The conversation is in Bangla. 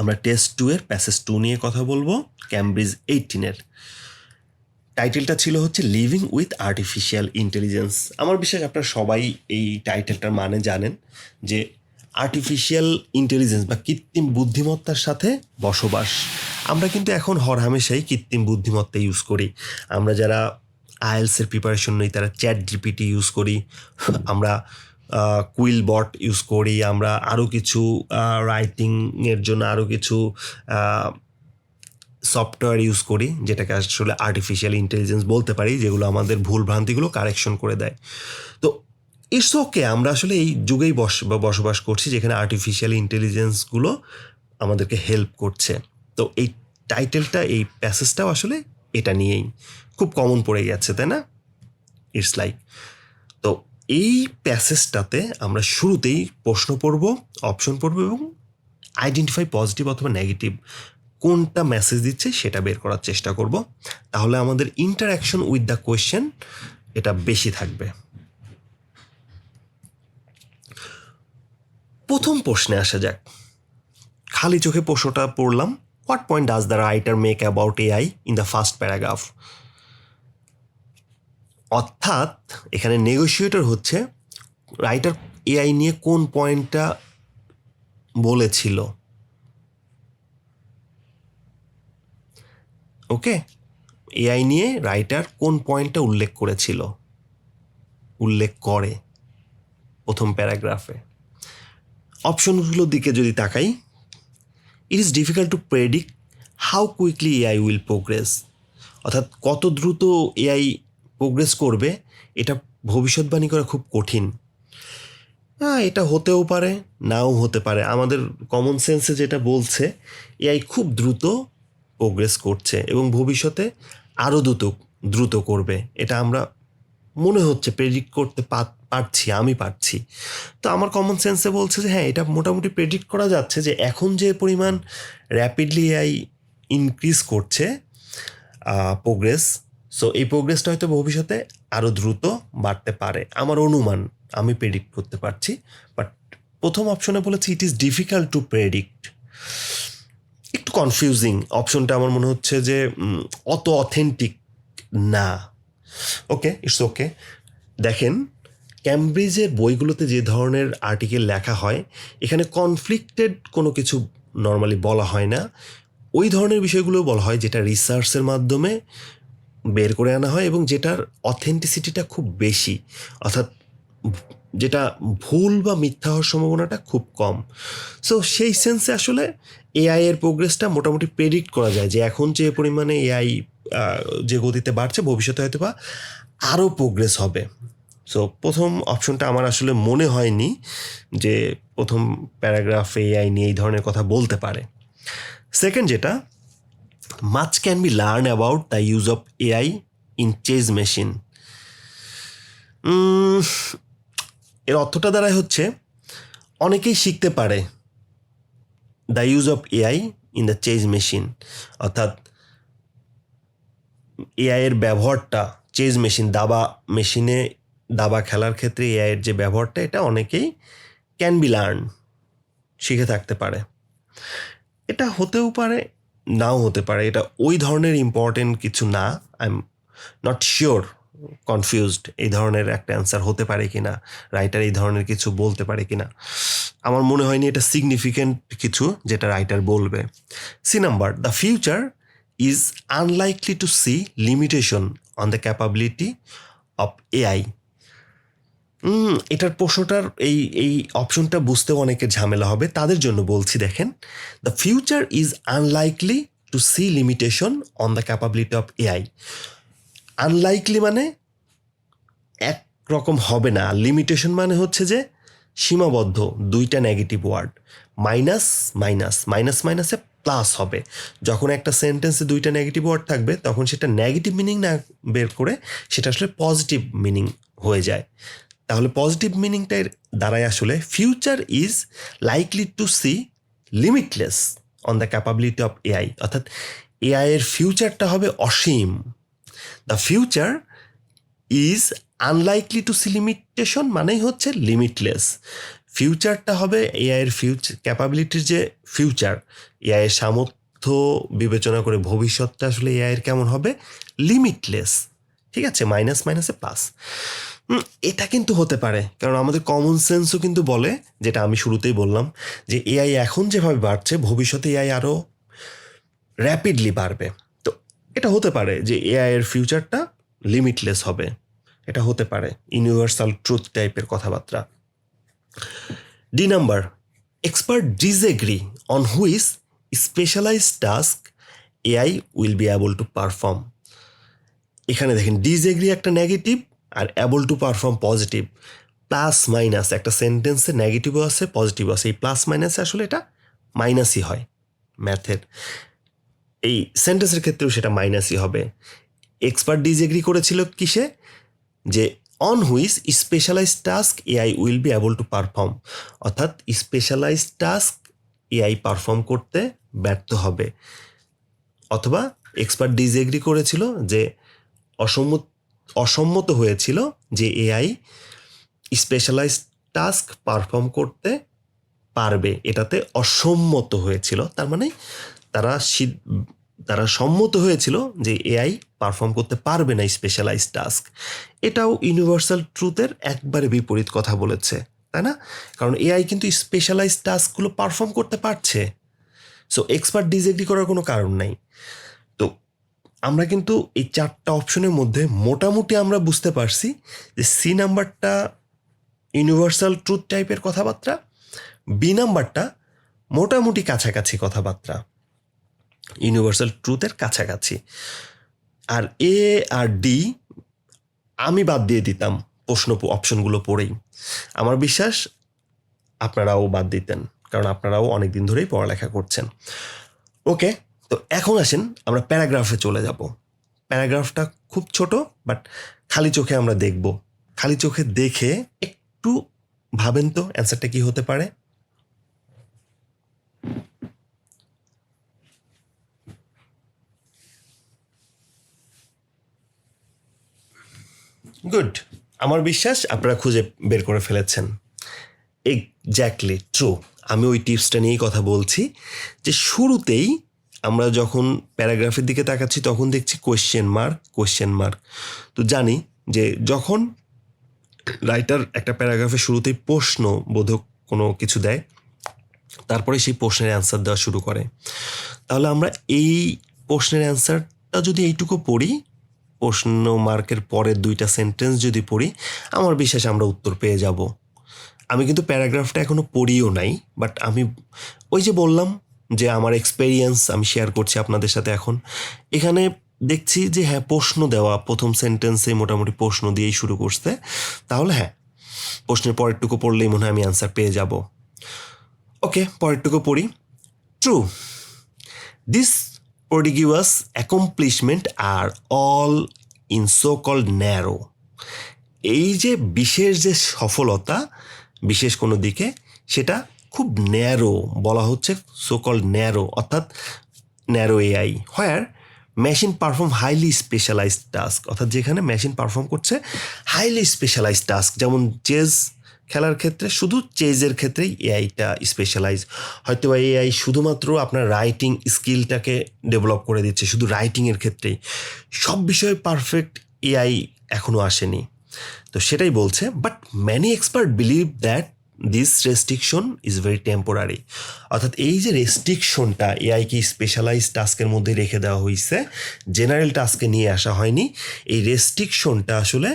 আমরা টেস্ট 2 এর প্যাসেজ 2 নিয়ে কথা বলবো, ক্যামব্রিজ 18-এর। টাইটেলটা ছিল হচ্ছে লিভিং উইথ আর্টিফিশিয়াল ইন্টেলিজেন্স। আমার বিশ্বাস আপনারা সবাই এই টাইটেলটার মানে জানেন, যে আর্টিফিশিয়াল ইন্টেলিজেন্স বা কৃত্রিম বুদ্ধিমত্তার সাথে বসবাস। আমরা কিন্তু এখন হরহামেশাই কৃত্রিম বুদ্ধিমত্তা ইউজ করি। আমরা যারা আইএলসের প্রিপারেশন নিই তারা চ্যাট জিপিটি ইউজ করি, আমরা কুইল বট ইউজ করি, আমরা আরও কিছু রাইটিংয়ের জন্য আরও কিছু সফটওয়্যার ইউজ করি, যেটাকে আসলে আর্টিফিশিয়াল ইন্টেলিজেন্স বলতে পারি, যেগুলো আমাদের ভুল ভ্রান্তিগুলো কারেকশন করে দেয়। তো ইটস ওকে, আমরা আসলে এই যুগেই বসবাস করছি যেখানে আর্টিফিশিয়াল ইন্টেলিজেন্সগুলো আমাদেরকে হেল্প করছে। তো এই টাইটেলটা, এই প্যাসেজটাও আসলে এটা নিয়েই খুব কমন পড়ে গেছে, তাই না? ইটস লাইক, তো এই প্যাসেজটাতে আমরা শুরুতেই প্রশ্ন পড়ব, অপশন পড়ব এবং আইডেন্টিফাই পজিটিভ অথবা নেগেটিভ কোনটা মেসেজ দিচ্ছে সেটা বের করার চেষ্টা করব। তাহলে আমাদের ইন্টারাকশন উইথ দ্য কোয়েশ্চেন এটা বেশি থাকবে। প্রথম প্রশ্নে আসা যাক। খালি চোখে প্রশ্নটা পড়লাম, what point does the writer make about AI in the first paragraph. অর্থাৎ এখানে নেগোশিয়েটর হচ্ছে রাইটার এআই নিয়ে কোন পয়েন্টটা বলেছিল। ওকে, এআই নিয়ে রাইটার কোন পয়েন্টটা উল্লেখ করে প্রথম প্যারাগ্রাফে। অপশনগুলোর দিকে যদি তাকাই, it is difficult to predict how quickly AI will progress. অর্থাৎ কত দ্রুত এআই প্রোগ্রেস করবে এটা ভবিষ্যৎবাণী করা খুব কঠিন। এটা হতেও পারে, নাও হতে পারে। আমাদের কমন সেন্সে যেটা বলছে, এআই খুব দ্রুত প্রোগ্রেস করছে এবং ভবিষ্যতে আরও দ্রুত করবে, এটা আমরা মনে হচ্ছে প্রেডিক্ট করতে আমি পারছি। তো আমার কমন সেন্সে বলছে যে হ্যাঁ, এটা মোটামুটি প্রেডিক্ট করা যাচ্ছে যে এখন যে পরিমাণ র্যাপিডলি এআই ইনক্রিজ করছে প্রোগ্রেস, সো এই প্রোগ্রেসটা হয়তো ভবিষ্যতে আরও দ্রুত বাড়তে পারে। আমার অনুমান, আমি প্রেডিক্ট করতে পারছি। বাট প্রথম অপশনে বলেছি it is difficult to predict, একটু কনফিউজিং অপশনটা। আমার মনে হচ্ছে যে অত অথেন্টিক না। ওকে, ইটস ওকে। দেখেন, ক্যামব্রিজের বইগুলোতে যে ধরনের আর্টিকেল লেখা হয়, এখানে কনফ্লিক্টেড কোনো কিছু নর্মালি বলা হয় না। ওই ধরনের বিষয়গুলো বলা হয় যেটা রিসার্চের মাধ্যমে বের করে আনা হয় এবং যেটার অথেন্টিসিটিটা খুব বেশি, অর্থাৎ যেটা ভুল বা মিথ্যা হওয়ার সম্ভাবনাটা খুব কম। সো সেই সেন্সে আসলে এআই এর প্রোগ্রেসটা মোটামুটি প্রেডিক্ট করা যায় যে এখন যে পরিমাণে এআই যে গতিতে বাড়ছে, ভবিষ্যতে হয়তো বা আরও প্রোগ্রেস হবে। সো প্রথম অপশনটা আমার আসলে মনে হয়নি যে প্রথম প্যারাগ্রাফে এআই নিয়ে এই ধরনের কথা বলতে পারে। সেকেন্ড যেটা, much can be learn about the use of AI in chess machine. এর অর্থটা দাঁড়ায় হচ্ছে অনেকেই শিখতে পারে the use of AI in the chess machine, অর্থাৎ এআই এর ব্যবহারটা চেজ মেশিনে দাবা খেলার ক্ষেত্রে এআই এর যে ব্যবহারটা, এটা অনেকেই ক্যান বি লার্ন, শিখে থাকতে পারে। এটা হতেও পারে, নাও হতে পারে। এটা ওই ধরনের ইম্পর্টেন্ট কিছু না। I am not sure, confused এই ধরনের একটা অ্যান্সার হতে পারে কিনা, রাইটার এই ধরনের কিছু বলতে পারে কিনা। আমার মনে হয়নি এটা সিগনিফিক্যান্ট কিছু যেটা রাইটার বলবে। C number, the future is unlikely to see limitation on the capability of AI. এটার প্রশ্নটার এই অপশনটা বুঝতেও অনেকের ঝামেলা হবে, তাদের জন্য বলছি। দেখেন, the future is unlikely to see limitation on the capability of AI. Unlikely মানে একরকম হবে না, লিমিটেশন মানে হচ্ছে যে সীমাবদ্ধ, দুইটা নেগেটিভ ওয়ার্ড, মাইনাসে প্লাস হবে। যখন একটা সেন্টেন্সে দুইটা নেগেটিভ ওয়ার্ড থাকবে তখন সেটা নেগেটিভ মিনিং না বের করে সেটা আসলে পজিটিভ মিনিং হয়ে যায়। তাহলে পজিটিভ মিনিংটার দ্বারাই আসলে future is likely to see limitless on the capability of AI, অর্থাৎ এআই এর ফিউচারটা হবে অসীম। The future is unlikely to see limitation মানেই হচ্ছে লিমিটলেস। ফিউচারটা হবে এআইয়ের ক্যাপাবিলিটির যে ফিউচার, এআইয়ের সামর্থ্য বিবেচনা করে ভবিষ্যৎটা আসলে এআইয়ের কেমন হবে, লিমিটলেস। ঠিক আছে, মাইনাস মাইনাসে প্লাস। এটা কিন্তু হতে পারে, কারণ আমাদের কমন সেন্সও কিন্তু বলে, যেটা আমি শুরুতেই বললাম, যে এআই এখন যেভাবে বাড়ছে ভবিষ্যতে এআই আরও র্যাপিডলি বাড়বে। তো এটা হতে পারে যে এআইয়ের ফিউচারটা লিমিটলেস হবে, এটা হতে পারে ইউনিভার্সাল ট্রুথ টাইপের কথাবার্তা। D number, expert disagree on which specialized task AI will be able to perform. এখানে দেখেন ডিসএগ্রি একটা নেগেটিভ আর able to perform positive. Plus minus একটা সেন্টেন্সে নেগেটিভও আছে পজিটিভও আছে, এই প্লাস মাইনাসে আসলে এটা মাইনাসই হয়। ম্যাথের এই সেন্টেন্সের ক্ষেত্রেও সেটা মাইনাসই হবে। এক্সপার্ট ডিসএগ্রি করেছিল কিসে, যে on which specialized task AI will be able to perform, অর্থাৎ স্পেশালাইজড টাস্ক এআই পারফর্ম করতে ব্যর্থ হবে। অথবা এক্সপার্ট ডিসএগ্রি করেছিল যে অসম্মত হয়েছিল যে এআই স্পেশালাইজড টাস্ক পারফর্ম করতে পারবে, এটাতে অসম্মত হয়েছিল। তার মানে তারা সম্মত হয়েছিল যে এআই পারফর্ম করতে পারবে না স্পেশালাইজড টাস্ক। এটাও ইউনিভার্সাল ট্রুথের একবারে বিপরীত কথা বলেছে, তাই না? কারণ এআই কিন্তু স্পেশালাইজড টাস্কগুলো পারফর্ম করতে পারছে। সো এক্সপার্ট ডিসএগ্রি করার কোনো কারণ নাই। তো আমরা কিন্তু এই চারটা অপশনের মধ্যে মোটামুটি আমরা বুঝতে পারছি যে সি নাম্বারটা ইউনিভার্সাল ট্রুথ টাইপের কথাবার্তা, বি নাম্বারটা মোটামুটি কাছাকাছি কথাবার্তা, ইউনিভার্সাল ট্রুথের কাছাকাছি। আর এ আর ডি আমি বাদ দিয়ে দিতাম প্রশ্ন অপশনগুলো পড়েই। আমার বিশ্বাস আপনারাও বাদ দিতেন, কারণ আপনারাও অনেক দিন ধরেই পড়ালেখা করছেন। ওকে, তো এখন আসেন আমরা প্যারাগ্রাফে চলে যাব। প্যারাগ্রাফটা খুব ছোট, বাট খালি চোখে আমরা দেখব। খালি চোখে দেখে একটু ভাবেন তো অ্যান্সারটা কি হতে পারে। গুড, আমার বিশ্বাস আপনারা খুঁজে বের করে ফেলেছেন। Exactly true. আমি ওই টিপসটা নিয়েই কথা বলছি, যে শুরুতেই আমরা যখন প্যারাগ্রাফের দিকে তাকাচ্ছি তখন দেখছি কোয়েশ্চেন মার্ক। তো জানি যে যখন রাইটার একটা প্যারাগ্রাফের শুরুতেই প্রশ্নবোধক কোনো কিছু দেয়, তারপরে সেই প্রশ্নের অ্যান্সার দেওয়া শুরু করে, তাহলে আমরা এই প্রশ্নের অ্যান্সারটা যদি এইটুকু পড়ি, প্রশ্ন মার্কের পরের দুইটা সেন্টেন্স যদি পড়ি, আমার বিশ্বাস আমরা উত্তর পেয়ে যাব। আমি কিন্তু প্যারাগ্রাফটা এখনও পড়িও নাই, বাট আমি ওই যে বললাম যে আমার এক্সপেরিয়েন্স আমি শেয়ার করছি আপনাদের সাথে। এখন এখানে দেখছি যে হ্যাঁ, প্রশ্ন দেওয়া, প্রথম সেন্টেন্সে মোটামুটি প্রশ্ন দিয়েই শুরু করছে, তাহলে হ্যাঁ, প্রশ্নের পরেরটুকু পড়লেই মনে হয় আমি অ্যান্সার পেয়ে যাব। ওকে, পরেরটুকু পড়ি। True, this prodigious accomplishment are all in so-called narrow. এই যে বিশেষ যে সফলতা বিশেষ কোনো দিকে, সেটা খুব ন্যারো বলা হচ্ছে, so-called ন্যারো, অর্থাৎ narrow AI, where machine perform highly specialised task, অর্থাৎ যেখানে মেশিন পারফর্ম করছে হাইলি স্পেশালাইজড টাস্ক। যেমন চেস খেলার ক্ষেত্রে শুধু চেজের ক্ষেত্রেই এআইটা স্পেশালাইজ, হয়তো বা এআই শুধুমাত্র আপনার রাইটিং স্কিলটাকে ডেভেলপ করে দিচ্ছে, শুধু রাইটিংয়ের ক্ষেত্রেই, সব বিষয়ে পারফেক্ট এআই এখনও আসেনি। তো সেটাই বলছে, but many expert believe that this restriction is very temporary, অর্থাৎ এই যে রেস্ট্রিকশনটা এআইকে স্পেশালাইজ টাস্কের মধ্যে রেখে দেওয়া হয়েছে, জেনারেল টাস্কে নিয়ে আসা হয়নি, এই রেস্ট্রিকশনটা আসলে